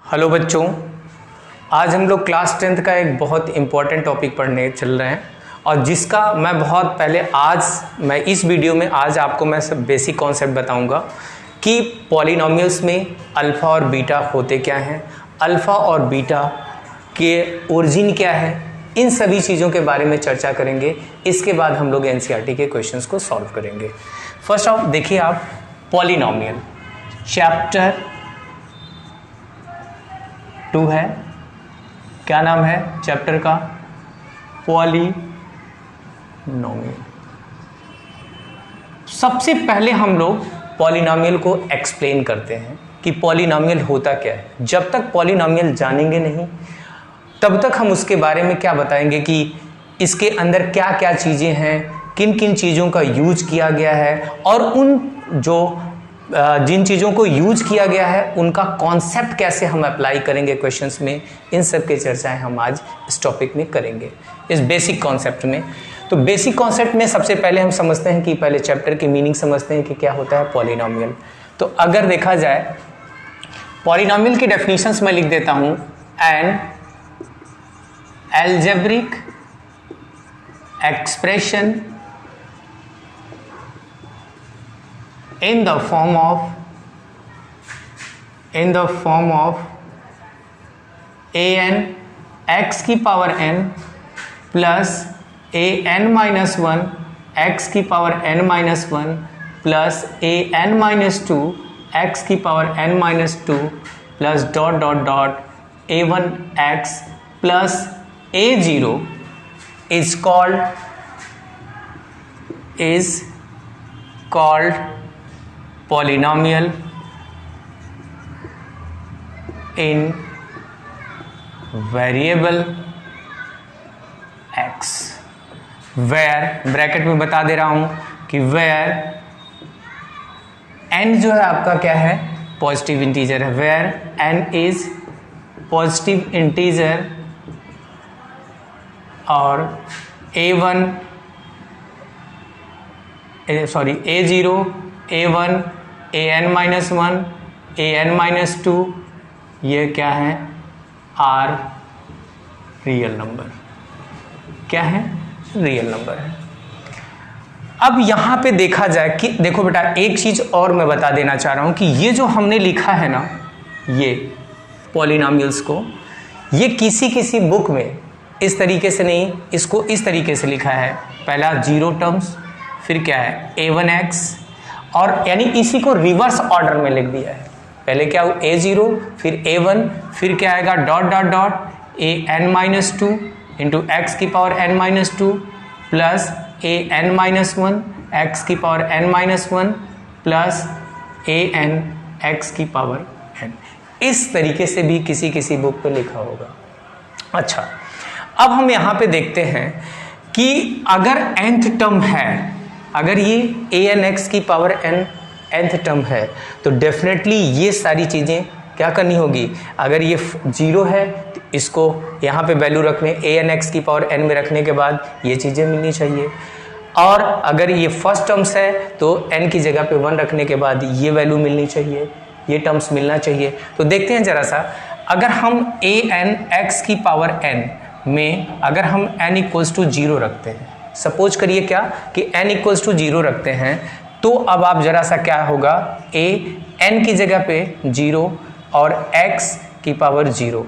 Hello बच्चों, आज हम लोग क्लास 10th का एक बहुत इम्पॉर्टेंट टॉपिक पढ़ने चल रहे हैं और जिसका मैं बहुत पहले मैं इस वीडियो में आज आपको मैं सब बेसिक कॉन्सेप्ट बताऊंगा कि पॉलिनॉमियल्स में अल्फ़ा और बीटा होते क्या हैं, अल्फ़ा और बीटा के ओरिजिन क्या है, इन सभी चीज़ों के बारे में चर्चा करेंगे। इसके बाद हम लोग एनसीईआरटी के क्वेश्चंस को सॉल्व करेंगे। फर्स्ट ऑफ देखिए आप, पॉलिनॉमियल चैप्टर 2 है। क्या नाम है चैप्टर का? पॉलिनॉमियल। सबसे पहले हम लोग पॉलिनॉमियल को एक्सप्लेन करते हैं कि पॉलिनॉमियल होता क्या है। जब तक पॉलिनॉमियल जानेंगे नहीं तब तक हम उसके बारे में क्या बताएंगे कि इसके अंदर क्या क्या चीज़ें हैं, किन किन चीज़ों का यूज किया गया है और जिन चीज़ों को यूज किया गया है उनका कॉन्सेप्ट कैसे हम अप्लाई करेंगे क्वेश्चंस में। इन सब की चर्चाएं हम आज इस टॉपिक में करेंगे, इस बेसिक कॉन्सेप्ट में। तो बेसिक कॉन्सेप्ट में सबसे पहले हम समझते हैं कि पहले चैप्टर की मीनिंग समझते हैं कि क्या होता है पॉलिनॉमियल। तो अगर देखा जाए पॉलिनॉमियल की डेफिनेशंस मैं लिख देता हूं। An algebraic expression in the form of an x की power n plus an minus 1 x की power n minus 1 plus an minus 2 x की power n minus 2 plus dot dot dot a1 x plus a0 is called polynomial in variable x, where bracket में बता दे रहा हूं कि where n जो है आपका क्या है, पॉजिटिव इंटीजर है। where n is positive integer और a0, a1, an minus 1, an minus 2 ये क्या है, आर रियल नंबर। क्या है? रियल नंबर है। अब यहां पे देखा जाए कि देखो बेटा, एक चीज और मैं बता देना चाह रहा हूं कि ये जो हमने लिखा है ना, ये पॉलिनॉमियल्स को, ये किसी बुक में इस तरीके से नहीं, इसको इस तरीके से लिखा है। पहला 0 टर्म्स, फिर क्या है a1x, और यानी इसी को रिवर्स ऑर्डर में लिख दिया है। पहले क्या हो, a0 फिर a1 फिर क्या आएगा dot dot dot an minus 2 into x की power n minus 2 plus an minus 1 x की power n minus 1 plus an x की पावर n। इस तरीके से भी किसी बुक पे लिखा होगा। अच्छा, अब हम यहां पे देखते हैं कि अगर nth टर्म है, अगर ये an(x) की पावर n nth टर्म है तो डेफिनेटली ये सारी चीज़ें क्या करनी होगी। अगर ये 0 है तो इसको यहाँ पे वैल्यू रखने, an(x) की पावर n में रखने के बाद ये चीज़ें मिलनी चाहिए। और अगर ये फर्स्ट टर्म्स है तो n की जगह पे 1 रखने के बाद ये वैल्यू मिलनी चाहिए, ये टर्म्स मिलना चाहिए। तो देखते हैं जरा सा, अगर हम an(x) की पावर n में अगर हम n इक्वल्स टू 0 रखते हैं, सपोज करिए क्या कि n इक्वल्स टू 0 रखते हैं, तो अब आप जरा सा क्या होगा, n की जगह पे 0 और x की पावर 0।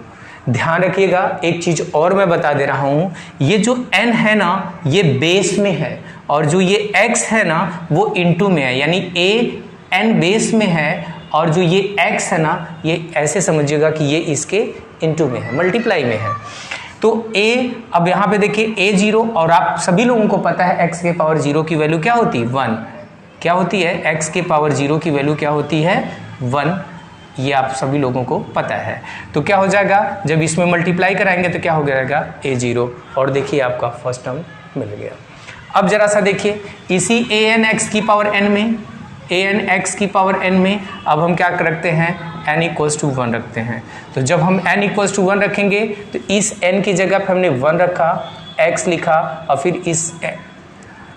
ध्यान रखिएगा, एक चीज और मैं बता दे रहा हूं, ये जो n है ना ये बेस में है और जो ये x है ना वो इनटू में है, यानी n बेस में है और जो ये x है ना ये ऐसे समझिएगा कि ये इसके इनटू में है, मल्टीप्लाई में है। तो अब यहाँ पे देखिए a0, और आप सभी लोगों को पता है x के पावर 0 की वैल्यू क्या होती है, 1। क्या होती है? x के पावर 0 की वैल्यू क्या होती है, 1। ये आप सभी लोगों को पता है। तो क्या हो जाएगा, जब इसमें मल्टीप्लाई कराएंगे तो क्या हो जाएगा, a0, और देखिए आपका फर्स्ट टर्म मिल गया। अब जरा सा देखिए इसी an(x) की पावर n में, an(x) की पावर n में अब हम क्या रखते हैं, n इक्वल्स टू 1 रखते हैं। तो जब हम n इक्वल्स टू 1 रखेंगे तो इस n की जगह पे हमने 1 रखा, x लिखा और फिर इस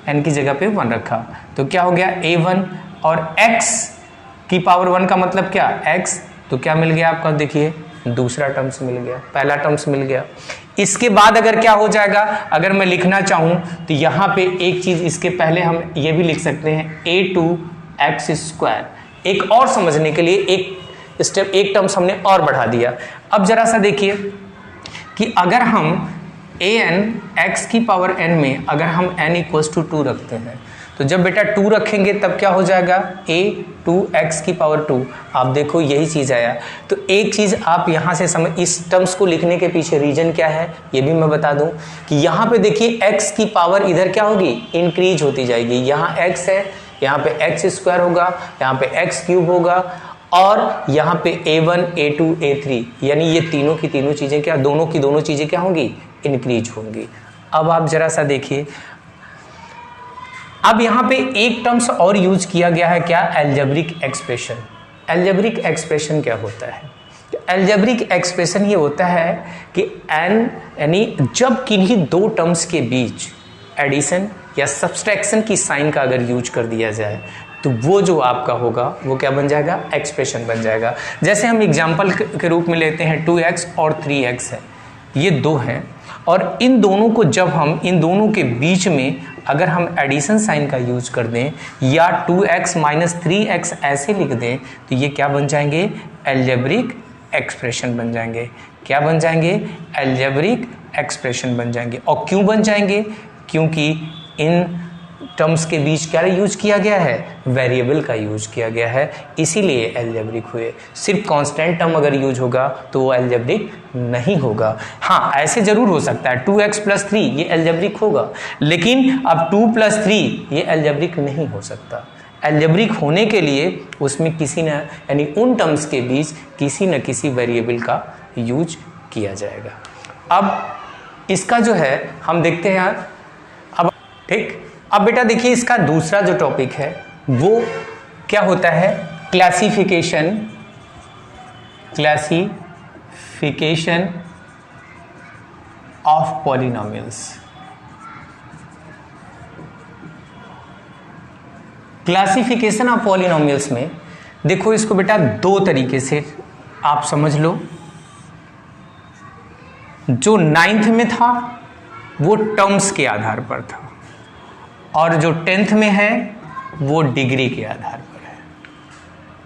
n की जगह पे 1 रखा, तो क्या हो गया a1, और x की पावर 1 का मतलब क्या, x, तो क्या मिल गया आपका, देखिए दूसरा टर्म्स मिल गया, पहला टर्म्स मिल गया। इसके बाद अगर क्या हो जाएगा, अगर मैं लिखना चाहूं तो यहां पे एक चीज इसके पहले हम ये भी लिख सकते हैं a2x²। एक और समझने के लिए एक स्टेप, एक टर्म्स हमने और बढ़ा दिया। अब जरा सा देखिए कि अगर हम an x की पावर n में अगर हम n = 2 रखते हैं तो जब बेटा 2 रखेंगे तब क्या हो जाएगा, a2x की पावर 2। आप देखो यही चीज आया। तो एक चीज आप यहां से समझ, इस टर्म्स को लिखने के पीछे रीजन क्या है ये भी मैं बता दूं कि यहां पे देखिए x की पावर इधर क्या होगी, इंक्रीज होती जाएगी। यहाँ x है, यहाँ पे x² होगा, यहाँ पे x³ होगा, और यहाँ पे a1 a2 a3 यानी ये तीनों की तीनों चीजें क्या, दोनों की दोनों चीजें क्या होंगी, इंक्रीज होंगी। अब आप जरा सा देखिए, अब यहाँ पे एक टर्म्स और यूज किया गया है, क्या, एल्जेब्रिक एक्सप्रेशन। एल्जेब्रिक एक्सप्रेशन क्या होता है, एल्जेब्रिक एक्सप्रेशन ये होता है कि n यानी जब किन्हीं दो टर्म्स के बीच एडिशन या सब्सट्रैक्शन की साइन का अगर यूज कर दिया जाए तो वो जो आपका होगा वो क्या बन जाएगा, एक्सप्रेशन बन जाएगा। जैसे हम एग्जाम्पल के रूप में लेते हैं 2x और 3x है, ये दो हैं, और इन दोनों को जब हम इन दोनों के बीच में अगर हम एडिशन साइन का यूज कर दें या 2x - 3x ऐसे लिख दें तो ये क्या बन जाएंगे, एल्जेब्रिक एक्सप्रेशन बन जाएंगे। क्या बन जाएंगे, एल्जेब्रिक एक्सप्रेशन बन जाएंगे। और क्यों बन जाएंगे, क्योंकि इन टर्म्स के बीच क्या यूज किया गया है, वेरिएबल का यूज किया गया है, इसीलिए एल्जेब्रिक हुए। सिर्फ कांस्टेंट टर्म अगर यूज होगा तो वो एल्जेब्रिक नहीं होगा। हाँ, ऐसे जरूर हो सकता है 2x + 3 ये एल्जेब्रिक होगा, लेकिन अब 2 + 3 ये एल्जेब्रिक नहीं हो सकता। एल्जेब्रिक होने के लिए उसमें किसी न, यानी उन टर्म्स के बीच किसी न किसी वेरिएबल का यूज किया जाएगा। अब इसका जो है हम देखते हैं अब, ठीक। अब बेटा देखिए इसका दूसरा जो टॉपिक है वो क्या होता है, classification of polynomials. Classification of polynomials में देखो इसको बेटा दो तरीके से आप समझ लो। जो 9th में था वो टर्म्स के आधार पर था, और जो 10th में है वो डिग्री के आधार पर है।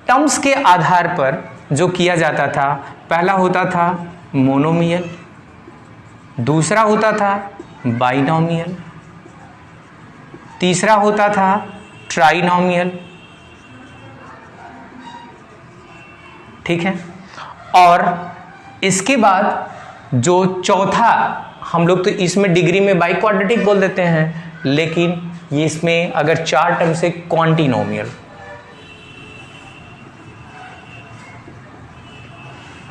टर्म्स के आधार पर जो किया जाता था, पहला होता था मोनोमियल, दूसरा होता था बाइनोमियल, तीसरा होता था ट्राइनोमियल, ठीक है। और इसके बाद जो चौथा, हम लोग तो इसमें डिग्री में बाई क्वाड्रेटिक बोल देते हैं, लेकिन ये इसमें अगर 4 टर्म से क्वांटिनोमियल,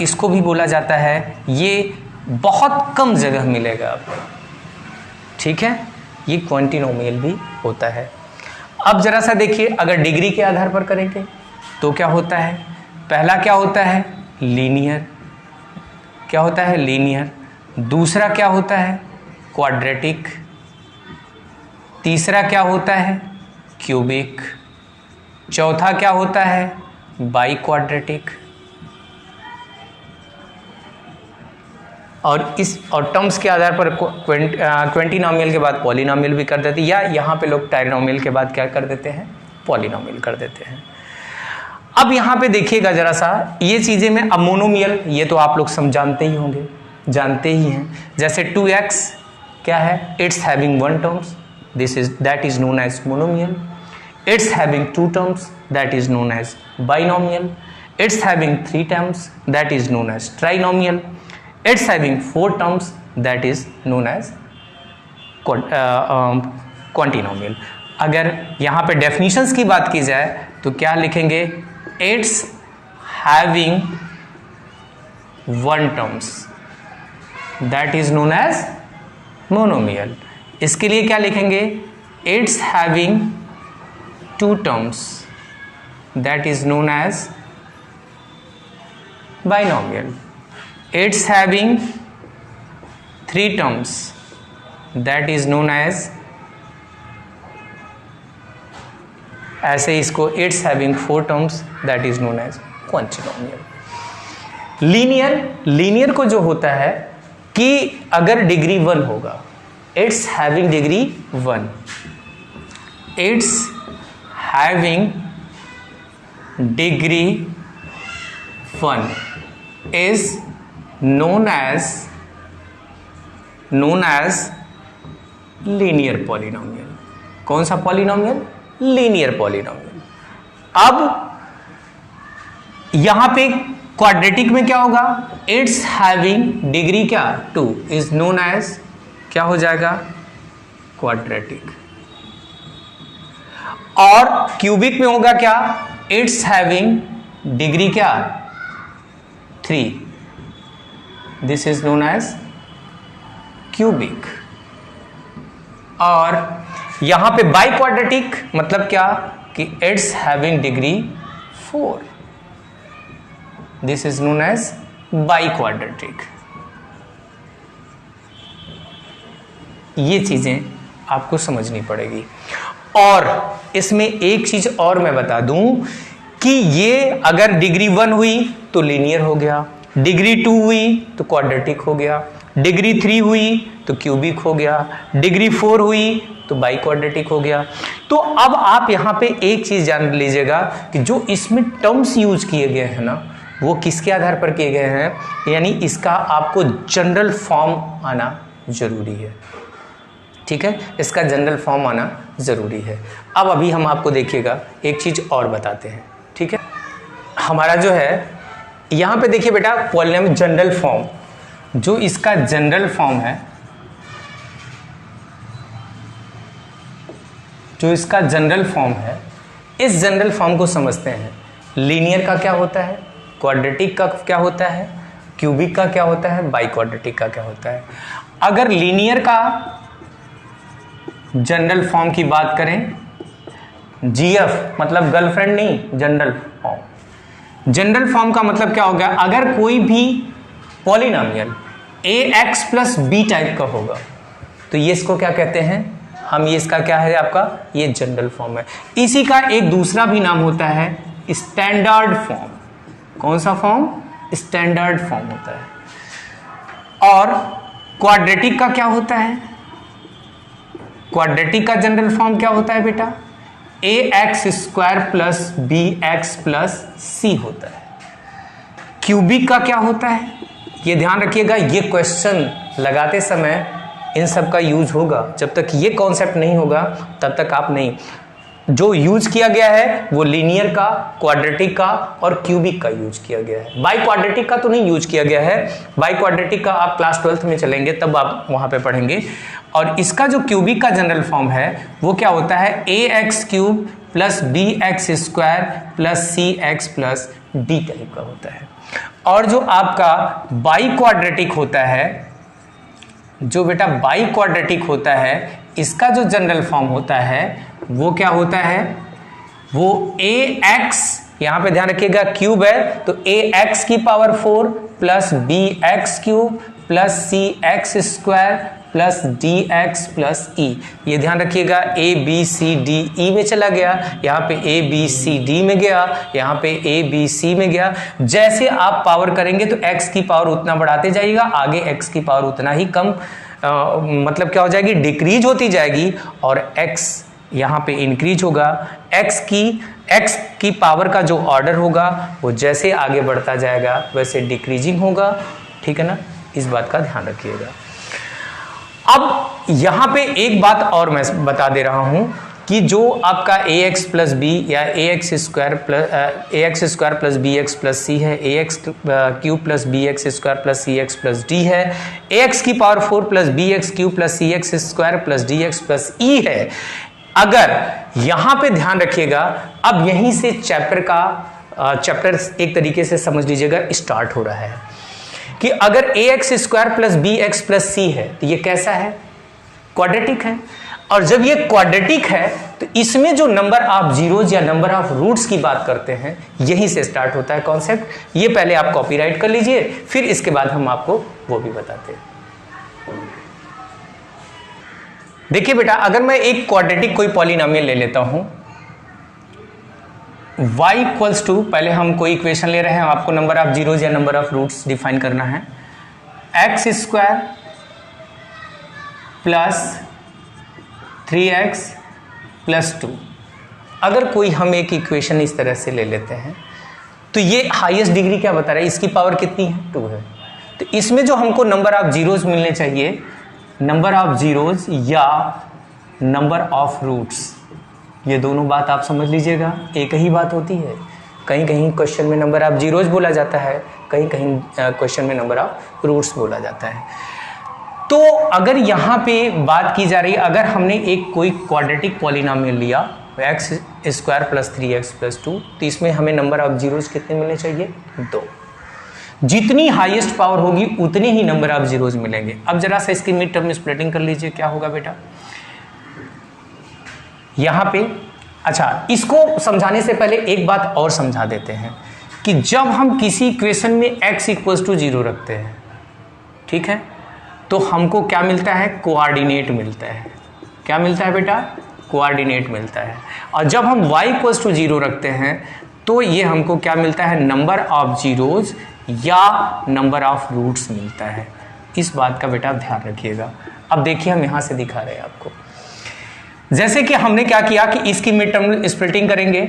इसको भी बोला जाता है। ये बहुत कम जगह मिलेगा आपको, ठीक है, ये क्वांटिनोमियल भी होता है। अब जरा सा देखिए, अगर डिग्री के आधार पर करेंगे तो क्या होता है, पहला क्या होता है, लीनियर, क्या होता है, लीनियर। दूसरा क्या होता है, क्वाड्रेटिक। तीसरा क्या होता है, क्यूबिक। चौथा क्या होता है, बाई क्वाड्रेटिक। और टर्म्स के आधार पर क्वांटिनोमियल के बाद पॉलिनोमियल भी कर देते हैं, या यहाँ पे लोग ट्राइनोमियल के बाद क्या कर देते हैं, पॉलिनोमियल कर देते हैं। अब यहाँ पे देखिएगा जरा सा ये चीजें में, अब मोनोमियल ये तो आप लोग जानते ही होंगे, जानते ही हैं। जैसे 2x क्या है, it's having 1 terms, that is known as monomial. It's having 2 terms, that is known as binomial. It's having 3 terms, that is known as trinomial. It's having 4 terms, that is known as quantinomial. अगर यहाँ पे definitions की बात की जाए तो क्या लिखेंगे, it's having 1 terms, that is known as monomial. इसके लिए क्या लिखेंगे, it's having 2 terms, that is known as binomial. It's having 3 terms, that is known as, ऐसे इसको it's having 4 terms, that is known as quadrinomial. Linear को जो होता है कि अगर डिग्री 1 होगा, it's having degree 1, it's having degree 1 is known as linear polynomial. कौन सा पॉलिनोमियल? Linear polynomial. अब यहां पे क्वाड्रेटिक में क्या होगा? इट्स हैविंग डिग्री क्या? 2 इज नोन एज क्या हो जाएगा? क्वाड्रेटिक। और क्यूबिक में होगा क्या? इट्स हैविंग डिग्री क्या? 3, this is known as cubic. और यहां पे बाई क्वाड्रेटिक मतलब क्या? कि it's having degree 4, this is known as biquadratic. ये चीजें आपको समझनी पड़ेगी। और इसमें एक चीज और मैं बता दूं कि ये अगर डिग्री 1 हुई तो लीनियर हो गया, डिग्री 2 हुई तो क्वाड्रेटिक हो गया, डिग्री 3 हुई तो क्यूबिक हो गया, डिग्री 4 हुई तो बाई क्वाड्रेटिक हो गया। तो अब आप यहां पे एक चीज जान लीजिएगा कि जो इसमें टर्म्स यूज किए गए हैं ना, वो किसके आधार पर किए गए हैं, यानी इसका आपको जनरल फॉर्म आना जरूरी है। ठीक है, इसका जनरल फॉर्म आना जरूरी है। अब अभी हम आपको देखिएगा एक चीज और बताते हैं। ठीक है, हमारा जो है यहां पे देखिए बेटा पॉलिनोमियल जनरल फॉर्म, जो इसका जनरल फॉर्म है, जो इसका जनरल फॉर्म है, इस जनरल फॉर्म को समझते हैं। लीनियर का क्या होता है, क्वाड्रेटिक का क्या होता है, क्यूबिक का क्या होता है, बाई क्वाड्रेटिक का क्या होता है। अगर लीनियर का जनरल फॉर्म की बात करें, जीएफ मतलब गर्लफ्रेंड नहीं, जनरल फॉर्म। जनरल फॉर्म का मतलब क्या हो गया? अगर कोई भी polynomial ax plus B type का होगा तो ये इसको क्या कहते हैं हम? ये इसका क्या है आपका? ये जनरल फॉर्म है। इसी का एक दूसरा भी नाम होता है स्टैंडर्ड फॉर्म। कौन सा फॉर्म? स्टैंडर्ड फॉर्म होता है। और क्वाड्रेटिक का क्या होता है? क्वाड्रेटिक का जनरल फॉर्म क्या होता है बेटा? ax square plus B X plus C होता है। क्यूबिक का क्या होता है? ये ध्यान रखिएगा, ये क्वेश्चन लगाते समय इन सब का यूज होगा। जब तक ये कॉन्सेप्ट नहीं होगा तब तक आप नहीं। जो यूज किया गया है वो लीनियर का, क्वाड्रेटिक का और क्यूबिक का यूज किया गया है। बाई क्वाड्रेटिक का तो नहीं यूज किया गया है। बाई क्वाड्रेटिक का आप क्लास 12th में चलेंगे तब आप वहां पे पढ़ेंगे। और इसका जो क्यूबिक का जनरल फॉर्म है वो क्या होता है? ax cube plus B X square plus C X plus D type का होता है। और जो आपका बाई क्वाड्रेटिक होता है, जो बेटा बाई क्वाड्रेटिक होता है, इसका जो जनरल फॉर्म होता है वो क्या होता है? वो ax, यहां पे ध्यान रखिएगा क्यूब है तो ax की power 4 plus B X cube plus C X square plus D X plus E. ये ध्यान रखिएगा A B C D E में चला गया, यहाँ पे ए बी सी डी में गया, यहाँ पे ए बी सी में गया। जैसे आप पावर करेंगे तो x की पावर उतना बढ़ाते जाइएगा, आगे x की पावर उतना ही कम मतलब क्या हो जाएगी? डिक्रीज होती जाएगी। और x यहाँ पे इंक्रीज होगा। x की पावर का जो ऑर्डर होगा वो जैसे आगे बढ़ता जाएगा वैसे डिक्रीजिंग होगा। ठीक है ना, इस बात का ध्यान रखिएगा। अब यहां पे एक बात और मैं बता दे रहा हूं कि जो आपका ax प्लस बी या ax square plus B X plus C है, ax cube plus B X square plus C X plus D है, ax की power 4 plus B X cube plus C X square plus D X plus E है। अगर यहां पे ध्यान रखिएगा, अब यहीं से चैप्टर एक तरीके से समझ लीजिएगा स्टार्ट हो रहा है कि अगर ax square plus B X plus C है तो ये कैसा है? क्वाड्रेटिक है। और जब ये क्वाड्रेटिक है तो इसमें जो नंबर ऑफ जीरोज या नंबर ऑफ रूट्स की बात करते हैं, यहीं से स्टार्ट होता है कॉन्सेप्ट। ये पहले आप कॉपीराइट कर लीजिए, फिर इसके बाद हम आपको वो भी बताते हैं। देखिए बेटा, अगर मैं एक क्वाड्रेटिक कोई पॉलिनोमियल ले लेता हूं, y इक्वल्स टू, पहले हम कोई इक्वेशन ले रहे हैं, आपको नंबर ऑफ जीरोज या नंबर ऑफ रूट्स डिफाइन करना है। X square plus 3x plus 2। अगर कोई हम एक इक्वेशन इस तरह से ले लेते हैं तो ये हाईएस्ट डिग्री क्या बता रहा है, इसकी पावर कितनी है, 2 है। तो इसमें जो हमको नंबर ऑफ जीरोज मिलने चाहिए, नंबर ऑफ जीरोज या नंबर ऑफ रूट्स, ये दोनों बात आप समझ लीजिएगा, एक ही बात होती है। कहीं कहीं क्वेश्चन में नंबर ऑफ जीरोज बोला जाता है, कहीं कहीं क्वेश्चन में नंबर ऑफ रूट्स बोला जाता है। तो अगर यहाँ पे बात की जा रही है, अगर हमने एक कोई क्वाड्रेटिक पॉलिनोमियल लिया x square plus 3x plus 2, तो इसमें हमें नंबर ऑफ जीरोज कितने मिलने चाहिए, 2। जितनी हाईएस्ट पावर होगी उतने ही नंबर ऑफ जीरोज मिलेंगे। अब जरा सा इसकी मिड टर्म में स्प्लिटिंग कर लीजिए, क्या होगा बेटा यहां पे। अच्छा, इसको समझाने से पहले एक बात और समझा देते हैं कि जब हम किसी इक्वेशन में x इक्वल्स टू 0 रखते हैं, ठीक है, तो हमको क्या मिलता है, कोऑर्डिनेट मिलता है। क्या मिलता है बेटा, कोऑर्डिनेट मिलता है। और जब हम y इक्वल्स टू 0 रखते हैं तो ये हमको क्या मिलता है, नंबर ऑफ जीरोज या नंबर ऑफ रूट्स मिलता है। इस बात का बेटा ध्यान रखिएगा। अब देखिए हम यहां से दिखा रहे हैं आपको, जैसे कि हमने क्या किया कि इसकी मिड टर्म स्प्लिटिंग करेंगे,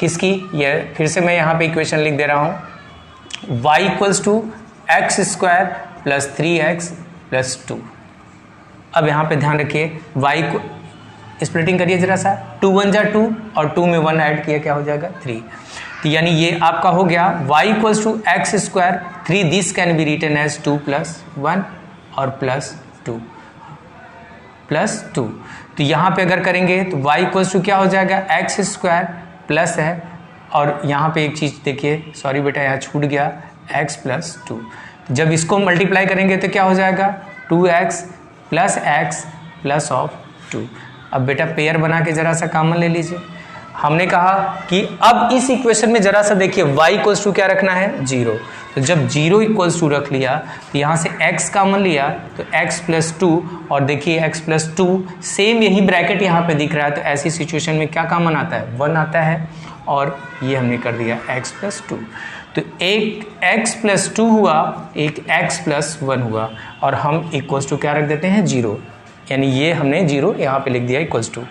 किसकी, ये फिर से मैं यहाँ पे इक्वेशन लिख दे रहा हूँ, y equals to x square plus 3x plus 2। अब यहाँ पे ध्यान रखिए, y को स्प्लिटिंग करिए जरा सा, 2 1 जा 2 और 2 में 1 ऐड किया, क्या हो जाएगा 3। तो यानी ये आपका हो गया y equals to x square 3, this can be written as 2 plus 1 और प्लस 2 प्लस 2। तो यहाँ पे अगर करेंगे तो y इक्वल्स टू क्या हो जाएगा, एक्स स्क्वायर प्लस है, और यहाँ पे एक चीज़ देखिए, सॉरी बेटा यहाँ छूट गया, x प्लस 2। जब इसको मल्टीप्लाई करेंगे तो क्या हो जाएगा, 2x plus x plus of 2। अब बेटा पेयर बना के जरा सा कॉमन ले लीजिए। हमने कहा कि अब इस इक्वेशन में जरा सा देखिए y इक्वल्स टू क्या रखना है, 0। तो जब 0 इक्वल्स टू रख लिया तो यहाँ से x कॉमन लिया तो x प्लस 2, और देखिए x प्लस 2 सेम यही ब्रैकेट यहाँ पे दिख रहा है, तो ऐसी सिचुएशन में क्या कॉमन आता है, 1 आता है, और ये हमने कर दिया x प्लस 2। तो एक x प्लस 2 हुआ, एक x प्लस 1 हुआ, और हम इक्वल्स टू क्या रख देते हैं, 0, यानी ये हमने 0 यहाँ पे लिख दिया इक्वल्स टू।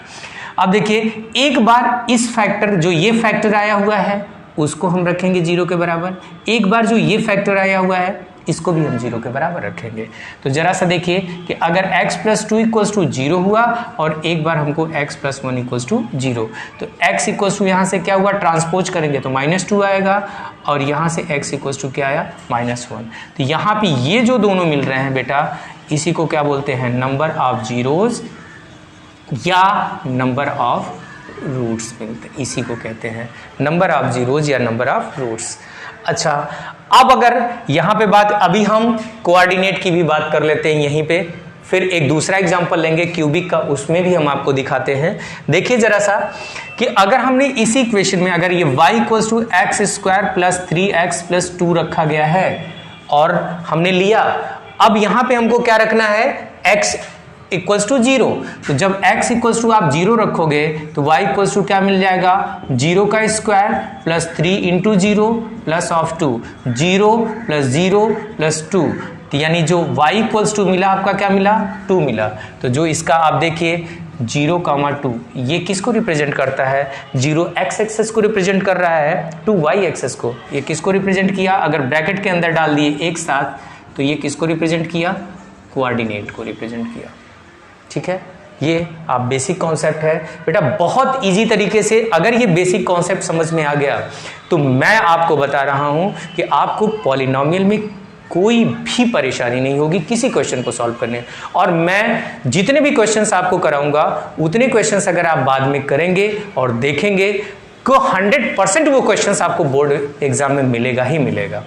अब देखिए एक बार इस फैक्टर, जो ये फैक्टर आया हुआ है उसको हम रखेंगे 0 के बराबर, एक बार जो ये फैक्टर आया हुआ है इसको भी हम 0 के बराबर रखेंगे। तो जरा सा देखिए कि अगर x प्लस 2 इक्वल्स टू 0 हुआ और एक बार हमको x प्लस 1 इक्वल्स टू 0, तो x इक्वल्स टू यहाँ से क्या हुआ, ट्रांसपोज करेंगे तो -2 आएगा, और यहाँ से x इक्वल्स टू क्या आया, -1। तो यहाँ पे ये जो दोनों मिल रहे हैं बेटा, इसी को क्या बोलते हैं, नंबर ऑफ जीरोज या नंबर ऑफ रूट्स मिलते हैं, इसी को कहते हैं नंबर ऑफ जीरोज या नंबर ऑफ रूट्स। अच्छा, अब अगर यहाँ पे बात, अभी हम कोऑर्डिनेट की भी बात कर लेते हैं यहीं पे, फिर एक दूसरा एग्जांपल लेंगे क्यूबिक का, उसमें भी हम आपको दिखाते हैं। देखिए जरा सा कि अगर हमने इसी इक्वेशन में अगर ये y equals to x square plus 3x plus 2 रखा गया है और हमने लिया, अब यहाँ पे हमको क्या रखना है, x इक्वल्स टू 0। तो जब x इक्वल्स टू आप 0 रखोगे तो y इक्वल्स टू क्या मिल जाएगा, 0 का square plus 3 into 0 plus of 2, 0 plus 0 plus 2। तो यानी जो y इक्वल्स टू मिला आपका क्या मिला, 2 मिला। तो जो इसका आप देखिए 0,2 ये किसको रिप्रेजेंट करता है, 0 x एक्सेस को रिप्रेजेंट कर रहा है, 2 y एक्सेस को। ये किसको रिप्रेजेंट किया, अगर ब्रैकेट के अंदर डाल दिए एक साथ तो ये किसको रिप्रेजेंट किया, कोऑर्डिनेट को रिप्रेजेंट किया। ठीक है, ये आप बेसिक कॉन्सेप्ट है बेटा, बहुत इजी तरीके से अगर ये बेसिक कॉन्सेप्ट समझ में आ गया तो मैं आपको बता रहा हूं कि आपको पॉलिनोमियल में कोई भी परेशानी नहीं होगी किसी क्वेश्चन को सॉल्व करने। और मैं जितने भी क्वेश्चंस आपको कराऊंगा उतने क्वेश्चंस अगर आप बाद में करेंगे और देखेंगे तो 100% वो क्वेश्चंस आपको बोर्ड एग्जाम में मिलेगा ही मिलेगा।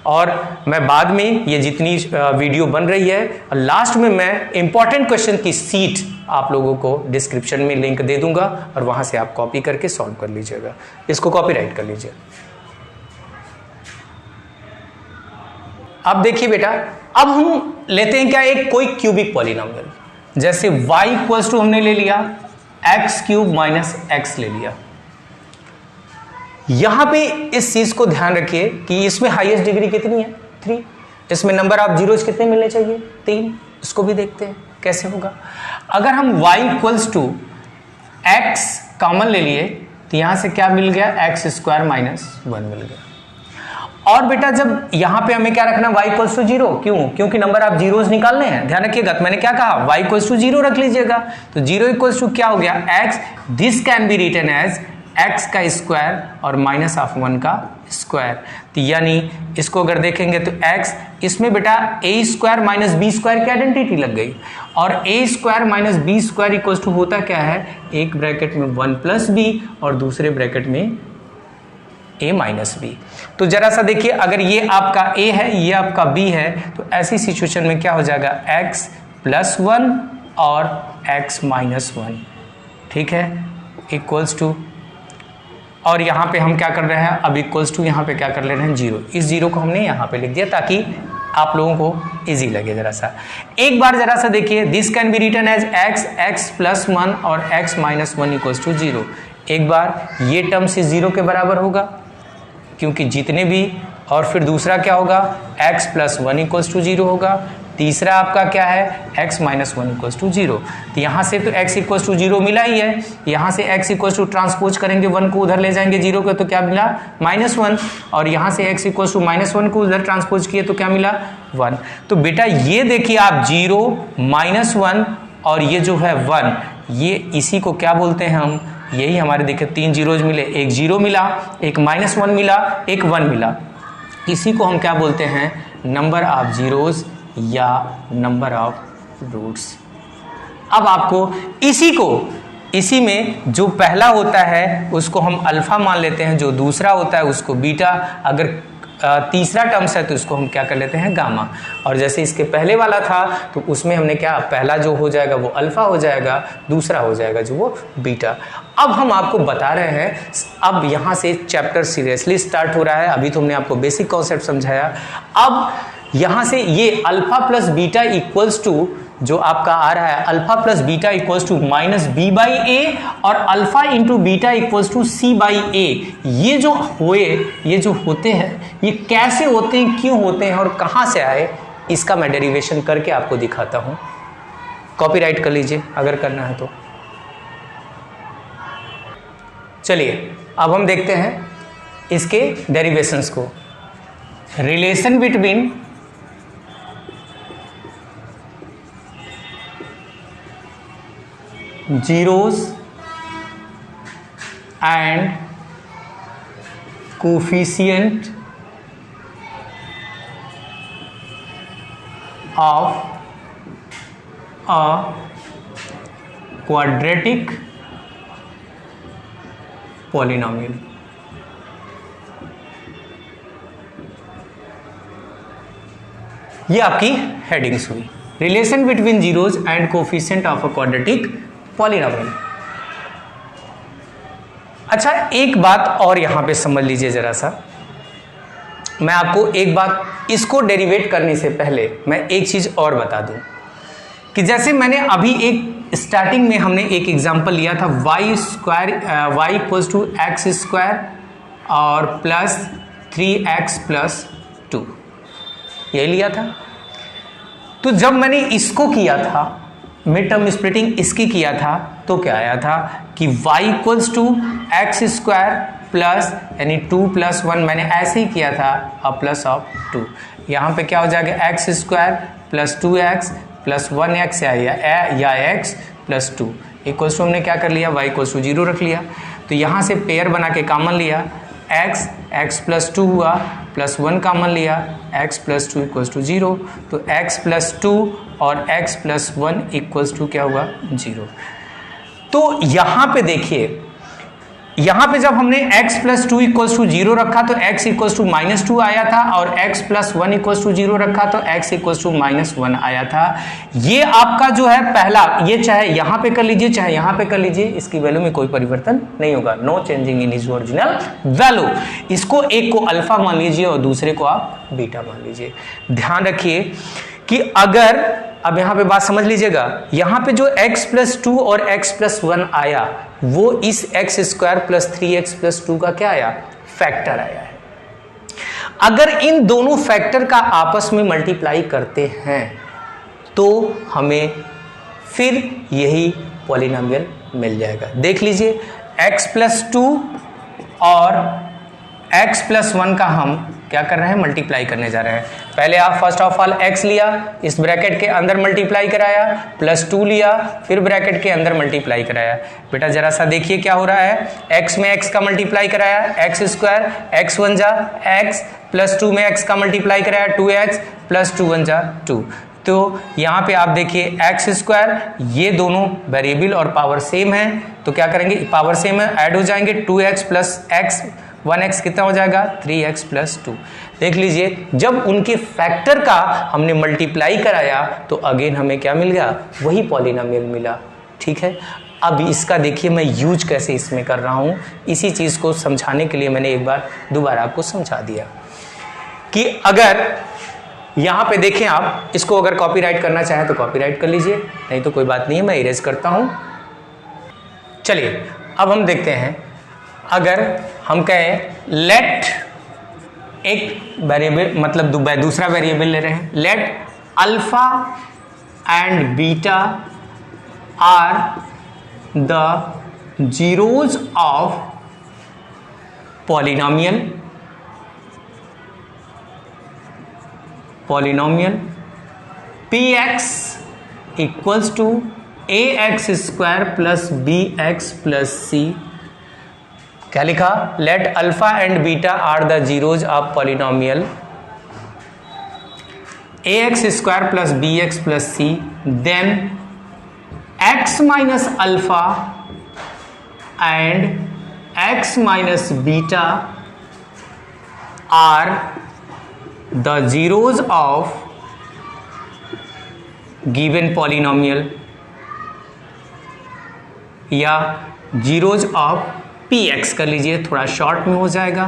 और मैं बाद में ये जितनी वीडियो बन रही है लास्ट में मैं इंपॉर्टेंट क्वेश्चन की सीट आप लोगों को डिस्क्रिप्शन में लिंक दे दूंगा और वहां से आप कॉपी करके सॉल्व कर लीजिएगा, इसको कॉपीराइट कर लीजिए। अब देखिए बेटा, अब हम लेते हैं क्या, एक कोई क्यूबिक पॉलिनोमियल, जैसे y इक्वल्स टू हमने ले लिया x क्यूब माइनस x ले लिया। यहां पे इस चीज को ध्यान रखिए कि इसमें हाईएस्ट डिग्री कितनी है 3, इसमें नंबर ऑफ जीरोस कितने मिलने चाहिए 3। इसको भी देखते हैं कैसे होगा। अगर हम y equals to x common ले लिए तो यहां से क्या मिल गया एक्स स्क्वायर माइनस 1 मिल गया। और बेटा जब यहां पे हमें क्या रखना y इक्वल्स टू 0, क्यों? क्योंकि नंबर ऑफ जीरोस निकालने हैं। ध्यान रखिएगा, तो मैंने क्या कहा y इक्वल्स टू 0 रख लीजिएगा। तो 0 इक्वल्स टू क्या हो गया x, this can be written as x का स्क्वायर और माइनस ऑफ 1 का स्क्वायर। तो यानी इसको अगर देखेंगे तो x, इसमें बेटा a square minus B square की आइडेंटिटी लग गई, और a square minus B square equals to होता क्या है, एक ब्रैकेट में 1 प्लस बी और दूसरे ब्रैकेट में a माइनस बी। तो जरा सा देखिए, अगर ये आपका a है ये आपका b है, तो ऐसी सिचुएशन में क्या हो जाएगा x प्लस 1 और x माइनस 1, ठीक है, इक्वल्स टू, और यहाँ पे हम क्या कर रहे हैं अब इक्वल्स टू, यहाँ पे क्या कर ले रहे हैं 0। इस 0 को हमने यहाँ पे लिख दिया ताकि आप लोगों को इजी लगे। जरा सा एक बार जरा सा देखिए, this can be written as x plus 1 और x माइनस 1 इक्वल्स टू 0। एक बार ये टर्म से 0 के बराबर होगा क्योंकि जितने भी, और फिर दूसरा क्या होगा x प्लस 1 इक्वल्स टू 0 होगा, तीसरा आपका क्या है x माइनस 1 इक्वल्स टू 0। तो यहाँ से तो x इक्वल्स टू 0 मिला ही है, यहाँ से x इक्वल्स टू ट्रांसपोज करेंगे 1 को उधर ले जाएंगे 0 को, तो क्या मिला माइनस 1, और यहाँ से x इक्वल्स टू माइनस 1 को उधर ट्रांसपोज किए तो क्या मिला 1। तो बेटा ये देखिए आप 0 माइनस 1 और ये जो है 1, ये इसी को क्या बोलते हैं हम, यही हमारे देखिए 3 जीरोज मिले, एक 0 मिला, एक माइनस 1 मिला, एक 1 मिला, इसी को हम क्या बोलते हैं नंबर ऑफ जीरोज या नंबर ऑफ रूट्स। अब आपको इसी में जो पहला होता है उसको हम अल्फा मान लेते हैं, जो दूसरा होता है उसको बीटा, अगर तीसरा टर्म्स है तो इसको हम क्या कर लेते हैं गामा। और जैसे इसके पहले वाला था तो उसमें हमने क्या, पहला जो हो जाएगा वो अल्फा हो जाएगा, दूसरा हो जाएगा जो वो बीटा। अब हम आपको बता रहे हैं, अब यहाँ से चैप्टर सीरियसली स्टार्ट हो रहा है। अभी तो हमने आपको बेसिक कॉन्सेप्ट समझाया, अब यहाँ से ये alpha plus beta equals to जो आपका आ रहा है alpha plus beta equals to minus B by A और alpha into beta equals to C by A, ये जो होते हैं ये कैसे होते हैं, क्यों होते हैं और कहाँ से आए, इसका मैं डेरिवेशन करके आपको दिखाता हूँ। कॉपीराइट कर लीजिए अगर करना है तो। चलिए अब हम देखते हैं इसके डेरिवेशंस को। Relation between zeros and coefficient of a quadratic polynomial। ये आपकी हेडिंग्स हुई, relation between zeros and coefficient of a quadratic polynomial. अच्छा एक बात और यहां पे समझ लीजिए जरा सा, मैं आपको एक बात, इसको डेरिवेट करने से पहले मैं एक चीज और बता दूं कि जैसे मैंने अभी एक स्टार्टिंग में हमने एक एग्जांपल लिया था y equals to x square और प्लस 3x प्लस 2, यही लिया था। तो जब मैंने इसको किया था, मिड टर्म स्प्लिटिंग इसकी किया था, तो क्या आया था कि y equals to x square plus यानी 2 प्लस 1, मैंने ऐसे ही किया था और प्लस ऑफ 2, यहाँ पे क्या हो जाएगा x square plus 2x plus 1x या x प्लस 2 इक्वल्स टू हमने क्या कर लिया y इक्वल्स टू 0 रख लिया। तो यहाँ से पेयर बना के कॉमन लिया, x प्लस 2 हुआ प्लस 1 कॉमन लिया, x प्लस 2 इक्वल्स टू 0, तो x प्लस 2 और x प्लस 1 इक्वल्स टू क्या हुआ 0। तो यहाँ पे देखिए, यहाँ पे जब हमने x प्लस 2 इक्वल्स टू 0 रखा तो x इक्वल्स टू माइनस 2 आया था, और x प्लस 1 इक्वल्स टू 0 रखा तो x इक्वल्स टू माइनस 1 आया था। ये आपका जो है पहला, ये चाहे यहाँ पे कर लीजिए चाहे यहाँ पे कर लीजिए, इसकी वैल्यू में कोई परिवर्तन नहीं होगा, no changing in is original value. इसको एक को अल्फा मान लीजिए और दूसरे को आप बीटा मान लीजिए। ध्यान रखिए कि अगर, अब यहाँ पे बात समझ लीजिएगा, यहाँ पे जो x प्लस 2 और x प्लस 1 आया वो इस x square plus 3x plus 2 का क्या आया, फैक्टर आया है। अगर इन दोनों फैक्टर का आपस में मल्टीप्लाई करते हैं तो हमें फिर यही पॉलिनोमियल मिल जाएगा। देख लीजिए, x+2 और x+1 का हम क्या कर रहे हैं, मल्टीप्लाई करने जा रहे हैं। पहले आप फर्स्ट ऑफ ऑल x लिया, इस ब्रैकेट के अंदर मल्टीप्लाई कराया, +2 लिया, फिर ब्रैकेट के अंदर मल्टीप्लाई कराया। बेटा जरा सा देखिए क्या हो रहा है, x में x का मल्टीप्लाई कराया x², x1 जा x, +2 में x का मल्टीप्लाई कराया 2x, +2 1 जा 2। तो यहाँ पे आप देखिए x², ये दोनों वेरिएबल और पावर सेम है, तो क्या करेंगे, पावर सेम है, ऐड हो जाएंगे, 2x + x 1x कितना हो जाएगा, 3x + 2। देख लीजिए, जब उनके फैक्टर का हमने मल्टीप्लाई कराया तो अगेन हमें क्या मिल गया, वही पॉलिनोमियल मिला। ठीक है, अब इसका देखिए मैं यूज कैसे इसमें कर रहा हूँ, इसी चीज़ को समझाने के लिए मैंने एक बार दोबारा आपको समझा दिया कि अगर यहाँ पे देखें, आप इसको अगर कॉपीराइट करना चाहें तो कॉपीराइट कर लीजिए, नहीं तो कोई बात नहीं है, मैं इरेज करता हूँ। चलिए अब हम देखते हैं, अगर हम कहें लेट एक वेरिएबल, मतलब दूसरा वेरिएबल ले रहे हैं, let alpha and beta are the zeros of polynomial px equals to ax² + bx + c। क्या लिखा, let alpha and beta are the zeros of polynomial ax² + bx + c, then x - alpha and x - beta are the zeros of given polynomial, या zeros of px कर लीजिए, थोड़ा short में हो जाएगा।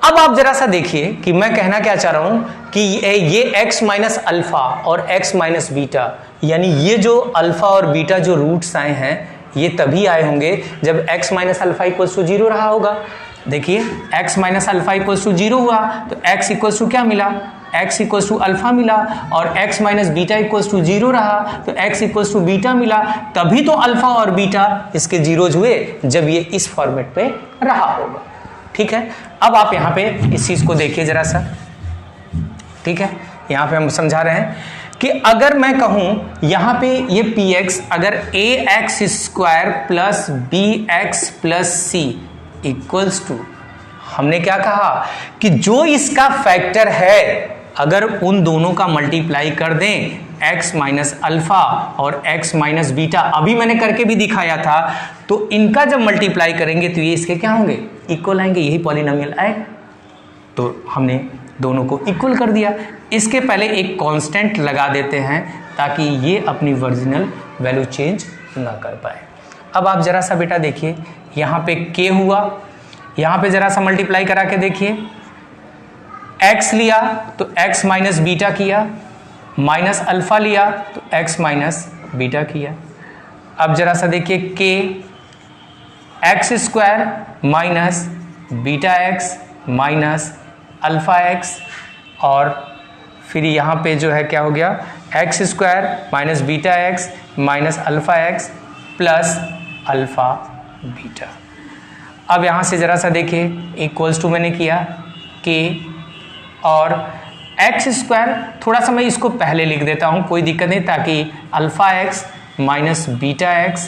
अब आप जरा सा देखिए कि मैं कहना क्या चाह रहा हूं कि ये x - अल्फा और x - बीटा, यानी ये जो अल्फा और बीटा जो रूट्स आए हैं ये तभी आए होंगे जब x - अल्फा = 0 रहा होगा। देखिए x - अल्फा = 0 हुआ तो x = क्या मिला, x = अल्फा मिला, और x - बीटा = 0 रहा तो x = बीटा मिला। तभी तो अल्फा और बीटा इसके जीरोज हुए जब ये इस फॉर्मेट पे रहा होगा। ठीक है, अब आप यहाँ पे इस चीज को देखिए जरा सा। ठीक है, यहाँ पे हम समझा रहे हैं कि अगर मैं कहूं यहाँ पे ये px अगर ax² + bx + c equals to, हमने क्या कहा कि जो इसका फैक्टर है अगर उन दोनों का मल्टीप्लाई कर दें, x - अल्फा और x - बीटा, अभी मैंने करके भी दिखाया था, तो इनका जब मल्टीप्लाई करेंगे तो ये इसके क्या होंगे, इक्वल आएंगे, यही पॉलिनोमियल आएगा। तो हमने दोनों को इक्वल कर दिया। इसके पहले एक कांस्टेंट लगा देते हैं ताकि ये अपनी ओरिजिनल वैल्यू चेंज ना कर पाए। अब आप जरा सा बेटा देखिए, यहाँ पे k हुआ, यहाँ पे जरा सा मल्टीप्लाई करा के देखिए, x लिया तो x - बीटा किया, माइनस अल्फा लिया तो x - बीटा किया। अब जरा सा देखिए k x² - beta x minus alpha x, और फिर यहाँ पे जो है क्या हो गया, x² - beta x minus alpha x plus alpha beta. अब यहाँ से ज़रा सा देखिए, इक्वल्स टू मैंने किया k और x², थोड़ा सा मैं इसको पहले लिख देता हूँ, कोई दिक्कत नहीं, ताकि alpha x minus beta x,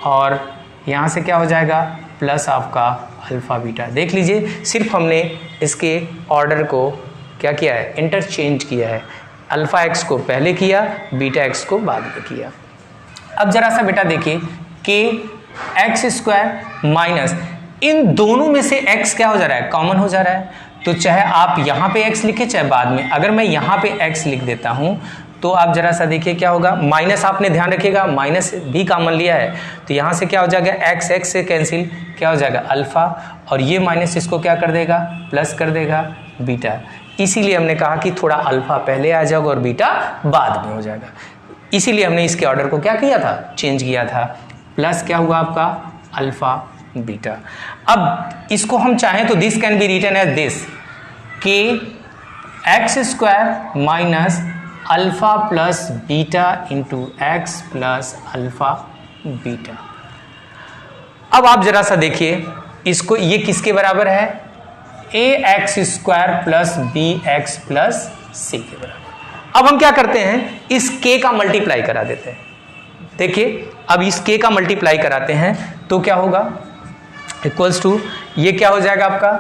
और यहाँ से क्या हो जाएगा प्लस आपका अल्फा बीटा। देख लीजिए, सिर्फ हमने इसके ऑर्डर को क्या किया है, इंटरचेंज किया है, अल्फा x को पहले किया, बीटा x को बाद में किया। अब जरा सा बेटा देखिए, k x² माइनस, इन दोनों में से x क्या हो जा रहा है, कॉमन हो जा रहा है, तो चाहे आप यहाँ पे x लिखे चाहे बाद में, अगर मैं यहाँ पे x लिख देता हूँ तो आप जरा सा देखिए क्या होगा, माइनस आपने ध्यान रखिएगा, माइनस भी कॉमन लिया है तो यहाँ से क्या हो जाएगा, x x से कैंसिल, क्या हो जाएगा अल्फा, और ये माइनस इसको क्या कर देगा, प्लस कर देगा बीटा। इसीलिए हमने कहा कि थोड़ा अल्फा पहले आ जाएगा और बीटा बाद में हो जाएगा, इसीलिए हमने इसके ऑर्डर को क्या किया था, चेंज किया था। प्लस क्या हुआ आपका अल्फा बीटा। अब इसको हम चाहें तो this can be written as this के X square minus alpha plus beta into x plus alpha beta. अब आप जरा सा देखिए इसको, ये किसके बराबर है? A X square plus B X plus C के बराबर। अब हम क्या करते हैं, इस k का मल्टीप्लाई करा देते हैं। देखिए अब इस k का मल्टीप्लाई कराते हैं तो क्या होगा, इक्वल्स टू ये क्या हो जाएगा आपका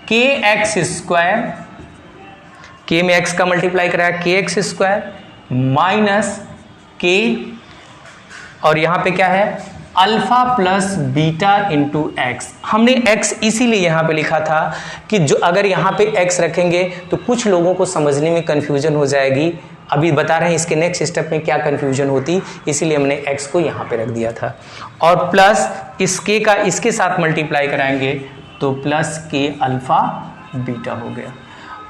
के एक्स स्क्वायर, के में x का मल्टीप्लाई कराया के एक्स स्क्वायर माइनस के, और यहां पे क्या है alpha plus beta into x. हमने x इसीलिए यहां पे लिखा था कि जो अगर यहां पे x रखेंगे तो कुछ लोगों को समझने में कंफ्यूजन हो जाएगी। अभी बता रहे हैं इसके नेक्स्ट स्टेप में क्या कंफ्यूजन होती, इसीलिए हमने x को यहां पे रख दिया था। और प्लस इस k का इसके साथ मल्टीप्लाई कराएंगे तो प्लस के अल्फा बीटा हो गया।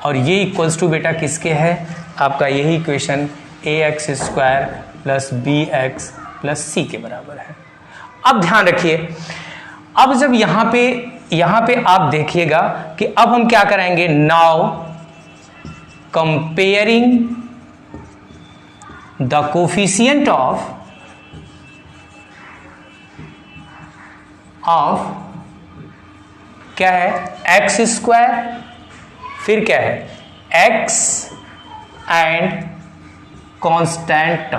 और ये इक्वल्स टू बेटा किसके है, आपका यही equation A X square plus B X plus C के बराबर है। अब ध्यान रखिए, अब जब यहां पे आप देखिएगा कि अब हम क्या करेंगे, now comparing the coefficient of क्या है एक्स स्क्वायर, फिर क्या है एक्स एंड कांस्टेंट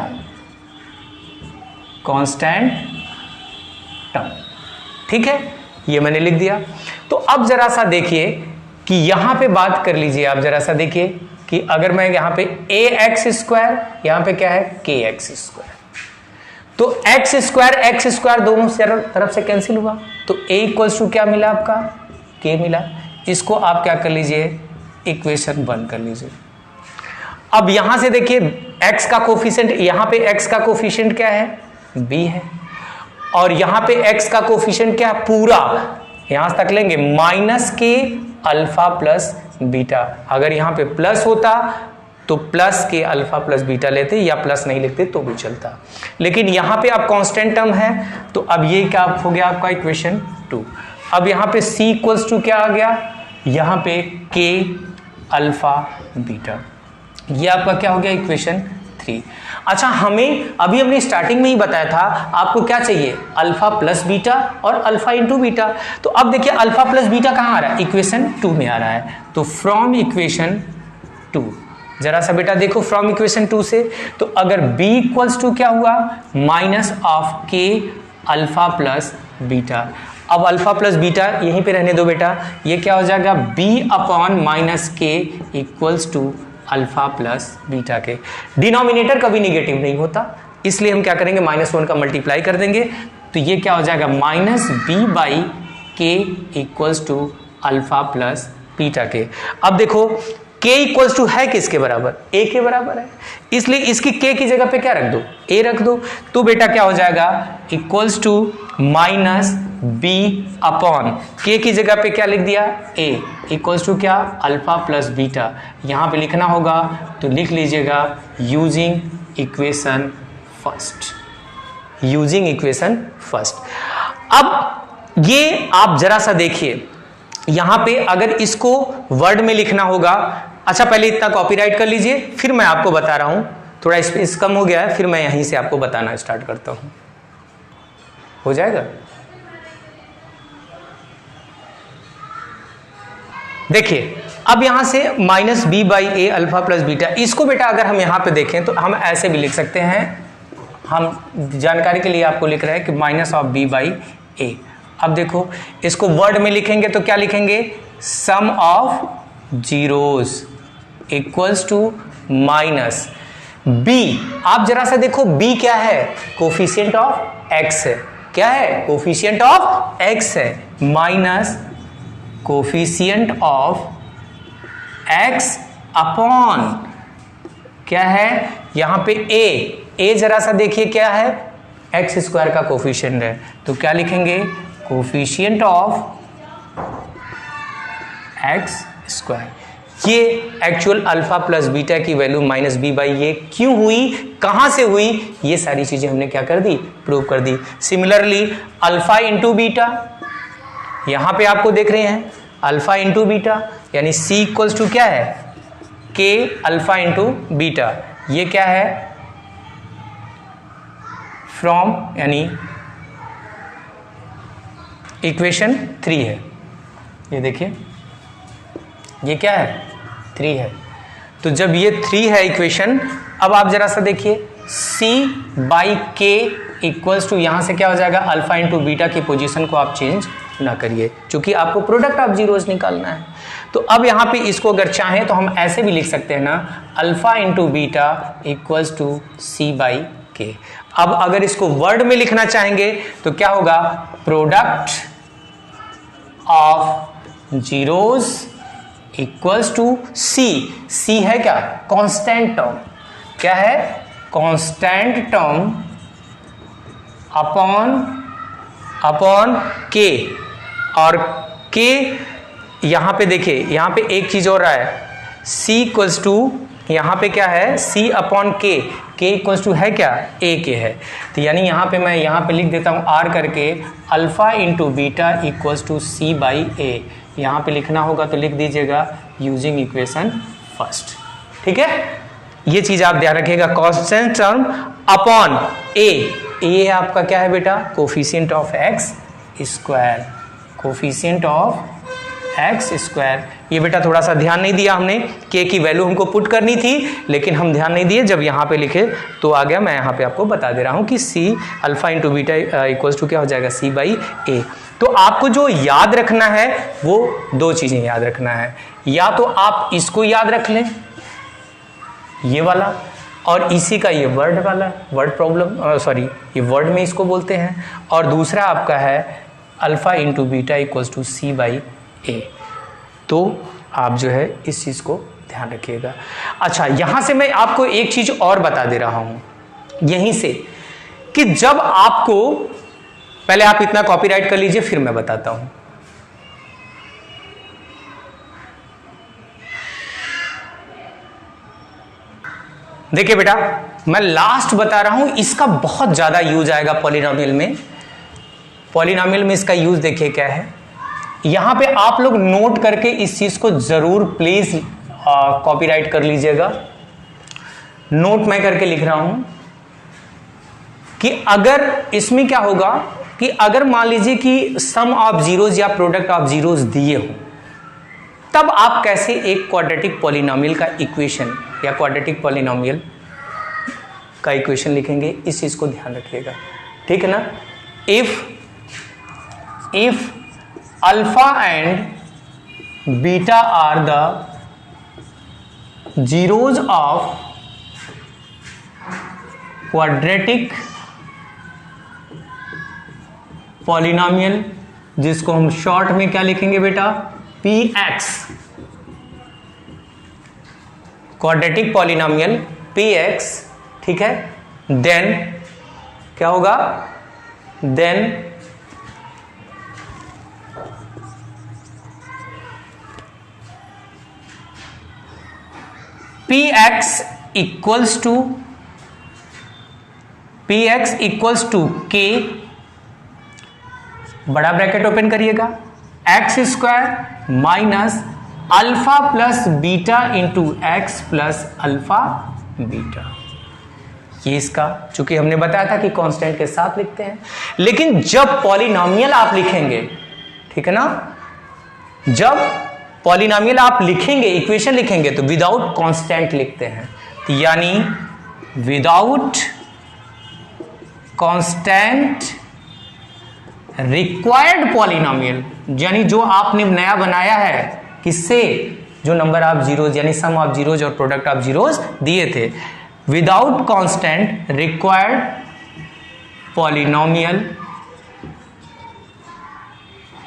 टर्म, ठीक है, ये मैंने लिख दिया। तो अब जरा सा देखिए कि यहां पे बात कर लीजिए, आप जरा सा देखिए कि अगर मैं यहां पे ए एक्स स्क्वायर, यहां पे क्या है के एक्स स्क्वायर, तो एक्स स्क्वायर दोनों तरफ से कैंसिल हुआ तो ए इक्वल्स टू क्या मिला आपका के मिला। इसको आप क्या कर लीजिए इक्वेशन 1 कर लीजिए। अब यहां से देखिए x का कोफिशिएंट, यहां पे x का कोफिशिएंट क्या है b है, और यहां पे x का कोफिशिएंट क्या है पूरा, यहां तक लेंगे माइनस के अल्फा प्लस बीटा। अगर यहां पे प्लस होता तो प्लस के अल्फा प्लस बीटा लेते, या प्लस नहीं लिखते तो भी चलता, लेकिन यहां पे आप कांस्टेंट टर्म है तो अब ये क्या हो गया आपका इक्वेशन 2। अब यहां पे c इक्वल्स टू क्या आ गया, यहां पे k अल्फा बीटा, ये आपका क्या हो गया इक्वेशन 3। अच्छा, हमें अभी हमने स्टार्टिंग में ही बताया था आपको क्या चाहिए अल्फा प्लस बीटा और अल्फा इंटू बीटा। तो अब देखिए अल्फा प्लस बीटा कहां आ रहा है, इक्वेशन 2 में आ रहा है। तो फ्रॉम इक्वेशन 2 जरा सा बेटा देखो, फ्रॉम इक्वेशन 2 से तो अगर b इक्वल्स टू क्या हुआ minus of k alpha plus beta. अब अल्फा प्लस बीटा यहीं पे रहने दो बेटा, ये क्या हो जाएगा b upon minus k equals to alpha plus beta के। डिनोमिनेटर कभी निगेटिव नहीं होता, इसलिए हम क्या करेंगे -1 का मल्टीप्लाई कर देंगे, तो ये क्या हो जाएगा minus B by k equals to alpha plus beta के। अब देखो k इक्वल्स टू है किसके बराबर, a के बराबर है, इसलिए इसकी k की जगह पे क्या रख दो a रख दो, तो बेटा क्या हो जाएगा equals to minus b upon k की जगह पे क्या लिख दिया a इक्वल्स टू क्या अल्फा प्लस बीटा। यहां पे लिखना होगा तो लिख लीजिएगा यूजिंग इक्वेशन फर्स्ट। अब ये आप जरा सा देखिए, यहां पे अगर इसको वर्ड में लिखना होगा, अच्छा पहले इतना कॉपीराइट कर लीजिए, फिर मैं आपको बता रहा हूं, थोड़ा स्पेस कम हो गया है, फिर मैं यहीं से आपको बताना स्टार्ट करता हूं, हो जाएगा। देखिए अब यहां से minus B by a alpha plus beta, इसको बेटा अगर हम यहां पे देखें तो हम ऐसे भी लिख सकते हैं, हम जानकारी के लिए आपको लिख रहे हैं कि minus of B by A. अब देखो इसको वर्ड में लिखेंगे तो क्या लिखेंगे sum of zeros equals to minus B. आप जरा सा देखो b क्या है कोफिशिएंट ऑफ x है, क्या है कोफिशिएंट ऑफ x है, minus coefficient of x upon क्या है यहां पे a जरा सा देखिए क्या है एक्स स्क्वायर का कोफिशिएंट है, तो क्या लिखेंगे कोफिशिएंट ऑफ एक्स स्क्वायर। ये एक्चुअल अल्फा प्लस बीटा की वैल्यू माइनस बी बाई ए क्यों हुई, कहां से हुई, ये सारी चीजें हमने क्या कर दी, प्रूव कर दी। सिमिलरली अल्फा इंटू बीटा, यहां पे आपको देख रहे हैं अल्फा इंटू बीटा यानी सी इक्वल्स टू क्या है, के अल्फा इंटू बीटा, ये क्या है फ्रॉम यानी इक्वेशन 3 है। ये देखिए ये क्या है 3 है। तो जब ये 3 है इक्वेशन, अब आप जरा सा देखिए c by k equals to, यहां से क्या हो जाएगा अल्फा इंटू बीटा की पोजीशन को आप चेंज ना करिए क्योंकि आपको प्रोडक्ट ऑफ जीरोस निकालना है। तो अब यहां पे इसको अगर चाहें तो हम ऐसे भी लिख सकते हैं ना, alpha into beta equals to C by k. अब अगर इसको वर्ड में लिखना चाहेंगे तो क्या होगा, product of zeros equals to C, C है क्या कांस्टेंट टर्म, क्या है कांस्टेंट टर्म अपॉन के, और के यहां पे देखिए यहां पे एक चीज और रहा है, सी इक्वल्स टू यहां पे क्या है सी अपॉन के, के इक्वल्स टू है क्या ए के है। तो यानी यहां पे मैं यहां पे लिख देता हूं आर करके, alpha into beta equals to C by A. यहां पे लिखना होगा तो लिख दीजिएगा यूजिंग इक्वेशन फर्स्ट, ठीक है। ये चीज आप ध्यान रखिएगा, कांस्टेंट टर्म अपॉन ए आपका क्या है बेटा, coefficient of x square, coefficient of x square. ये बेटा थोड़ा सा ध्यान नहीं दिया हमने, के की वैल्यू हमको पुट करनी थी लेकिन हम ध्यान नहीं दिए, जब यहाँ पे लिखे तो आ गया। मैं यहाँ पे आपको बता दे रहा हूँ कि c alpha into beta equals to क्या हो जाएगा सी बाई ए। तो आपको जो याद रखना है वो 2 चीजें याद रखना है, या तो आप इसको याद रख लें ये वाला, और इसी का ये वर्ड वाला, वर्ड प्रॉब्लम सॉरी ये वर्ड में इसको बोलते हैं, और दूसरा आपका है alpha into beta equals to C by A. तो आप जो है इस चीज को ध्यान रखिएगा। अच्छा, यहां से मैं आपको एक चीज और बता दे रहा हूं यहीं से, कि जब आपको, पहले आप इतना कॉपीराइट कर लीजिए फिर मैं बताता हूं। देखिए बेटा मैं लास्ट बता रहा हूं, इसका बहुत ज्यादा यूज आएगा पॉलिनोमियल में। पॉलिनोमियल में इसका यूज देखिए क्या है, यहां पे आप लोग नोट करके इस चीज को जरूर प्लीज कॉपीराइट कर लीजिएगा। नोट मैं करके लिख रहा हूं कि अगर इसमें क्या होगा कि अगर मान लीजिए कि सम ऑफ जीरोस या प्रोडक्ट ऑफ जीरोस दिए हो, तब आप कैसे एक क्वाड्रेटिक पॉलिनोमियल का इक्वेशन या क्वाड्रेटिक पॉलिनोमियल का इक्वेशन लिखेंगे, इस चीज को ध्यान रखिएगा, ठीक है ना। If alpha and beta are the zeros of quadratic polynomial, जिसको हम शॉर्ट में क्या लिखेंगे बेटा px, क्वाड्रेटिक पॉलिनोमियल px, ठीक है। देन क्या होगा, then px equals to k, बड़ा ब्रैकेट ओपन करिएगा, x square minus alpha plus beta into x plus alpha beta. ये इसका, चूंकि हमने बताया था कि कांस्टेंट के साथ लिखते हैं, लेकिन जब पॉलिनोमियल आप लिखेंगे, ठीक है ना, जब पॉलिनोमियल आप लिखेंगे, इक्वेशन लिखेंगे तो विदाउट कांस्टेंट लिखते हैं, तो यानी विदाउट कांस्टेंट रिक्वायर्ड पॉलिनोमियल, यानी जो आपने नया बनाया है किससे, जो नंबर ऑफ जीरोज यानी सम ऑफ जीरोज और प्रोडक्ट ऑफ जीरोज दिए थे, without constant required polynomial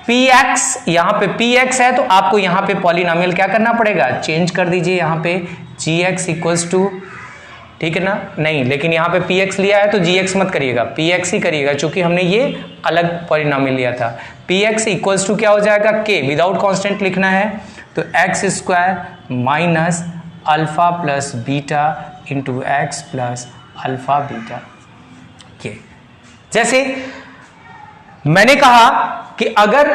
px, यहां पे px है तो आपको यहां पे पॉलिनोमियल क्या करना पड़ेगा, चेंज कर दीजिए, यहां पे gx इक्वल्स टू, ठीक है ना, नहीं लेकिन यहां पे px लिया है तो gx मत करिएगा, px ही करिएगा, क्योंकि हमने ये अलग पॉलिनोमियल लिया था। px इक्वल्स टू क्या हो जाएगा k, विदाउट कांस्टेंट लिखना है तो x square minus alpha plus beta into x plus alpha beta. ये जैसे मैंने कहा कि अगर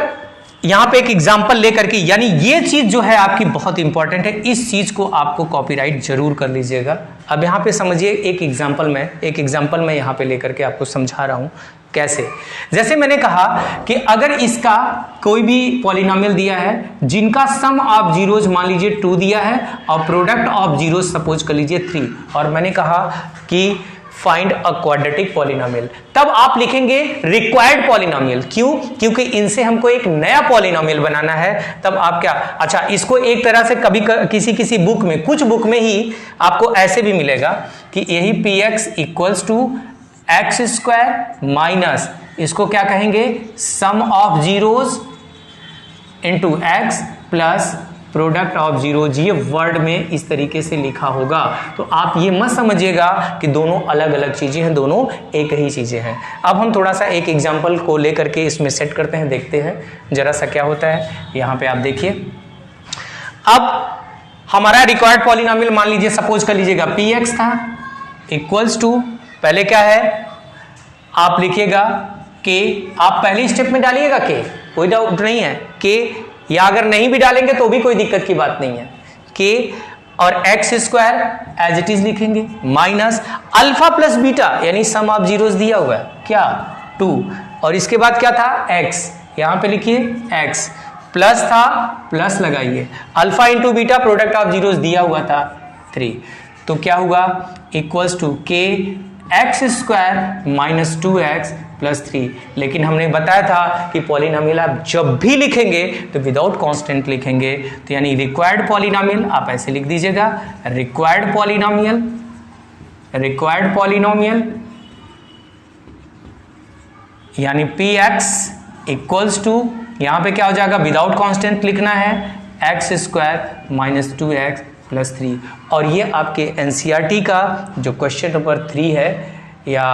यहां पे एक एग्जांपल लेकर के, यानी ये चीज जो है आपकी बहुत इंपॉर्टेंट है, इस चीज को आपको कॉपीराइट जरूर कर लीजिएगा। अब यहां पे समझिए, एक एग्जांपल मैं यहां पे लेकर के आपको समझा रहा हूं कैसे। जैसे मैंने कहा कि अगर इसका कोई भी पॉलिनोमियल दिया है जिनका सम ऑफ जीरोज मान लीजिए 2 दिया है और प्रोडक्ट ऑफ जीरोज सपोज कर लीजिए 3, और मैंने कहा कि फाइंड अ क्वाड्रेटिक पॉलिनोमियल, तब आप लिखेंगे रिक्वायर्ड पॉलिनोमियल। क्यों? क्योंकि इनसे हमको एक नया पॉलिनोमियल बनाना है। तब आप क्या, अच्छा इसको एक तरह से कभी किसी बुक में, कुछ बुक में ही आपको ऐसे भी मिलेगा कि यही P X equals to x square minus, इसको क्या कहेंगे, sum of zeros into x plus product of zeros. ये वर्ड में इस तरीके से लिखा होगा। तो आप ये मत समझिएगा कि दोनों अलग अलग चीजें हैं, दोनों एक ही चीजें हैं। अब हम थोड़ा सा एक एग्जांपल को लेकर के इसमें सेट करते हैं, देखते हैं जरा सा क्या होता है। यहां पे आप देखिए, अब हमारा रिक्वायर्ड पॉलिनोमियल मान लीजिए, सपोज कर लीजिएगा पी एक्स था इक्वल्स टू, पहले क्या है आप लिखिएगा के, आप पहली स्टेप में डालिएगा के, कोई डाउट नहीं है के, या अगर नहीं भी डालेंगे तो भी कोई दिक्कत की बात नहीं है, के और x square as it is लिखेंगे माइनस अल्फा प्लस बीटा, यानी सम ऑफ जीरोस दिया हुआ है क्या 2, और इसके बाद क्या था एक्स, यहां पे लिखिए एक्स प्लस था, प्लस लगाइए, alpha into beta product of zeros दिया हुआ था 3, तो क्या हुआ इक्वल्स टू के X square minus 2x plus 3। लेकिन हमने बताया था कि पॉलिनोमियल आप जब भी लिखेंगे तो विदाउट कांस्टेंट लिखेंगे, तो यानी रिक्वायर्ड पॉलिनोमियल आप ऐसे लिख दीजिएगा, रिक्वायर्ड पॉलिनोमियल यानी पी एक्स इक्वल्स टू, यहां पे क्या हो जाएगा, विदाउट कांस्टेंट लिखना है, x square minus 2x plus 3। और ये आपके एनसीईआरटी का जो क्वेश्चन नंबर 3 है या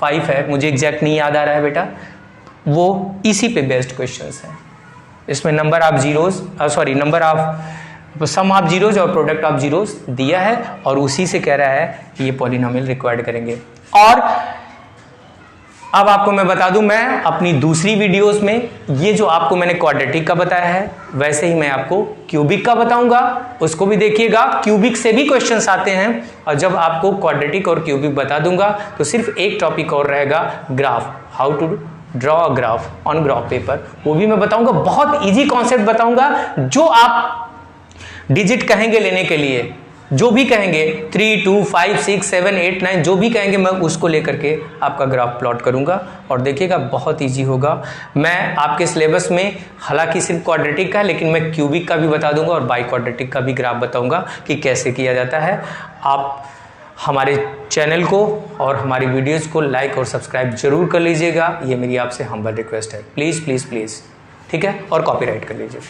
5 है, मुझे एग्जैक्ट नहीं याद आ रहा है बेटा, वो इसी पे बेस्ड क्वेश्चंस हैं। इसमें number of zeros, number of sum of zeros और प्रोडक्ट ऑफ जीरोज दिया है, और उसी से कह रहा है कि ये पॉलिनोमियल रिक्वायर्ड करेंगे। और अब आपको मैं बता दूं, मैं अपनी दूसरी वीडियोस में ये जो आपको मैंने क्वाड्रेटिक का बताया है, वैसे ही मैं आपको क्यूबिक का बताऊंगा, उसको भी देखिएगा। क्यूबिक से भी क्वेश्चंस आते हैं, और जब आपको क्वाड्रेटिक और क्यूबिक बता दूंगा तो सिर्फ एक टॉपिक और रहेगा, graph, how to draw a graph on graph paper, वो भी मैं बताऊंगा। बहुत ईजी कॉन्सेप्ट बताऊंगा, जो आप डिजिट कहेंगे लेने के लिए, जो भी कहेंगे 3, 2, 5, 6, 7, 8, 9 जो भी कहेंगे, मैं उसको लेकर के आपका ग्राफ प्लॉट करूंगा, और देखिएगा बहुत इजी होगा। मैं आपके सिलेबस में हालांकि सिर्फ क्वाड्रेटिक का, लेकिन मैं क्यूबिक का भी बता दूंगा और बाई क्वाड्रेटिक का भी ग्राफ बताऊंगा कि कैसे किया जाता है। आप हमारे चैनल को और हमारी वीडियोज़ को लाइक और सब्सक्राइब जरूर कर लीजिएगा, ये मेरी आपसे हम्बल रिक्वेस्ट है, प्लीज़ प्लीज़ प्लीज़, ठीक है, और कॉपीराइट कर लीजिए।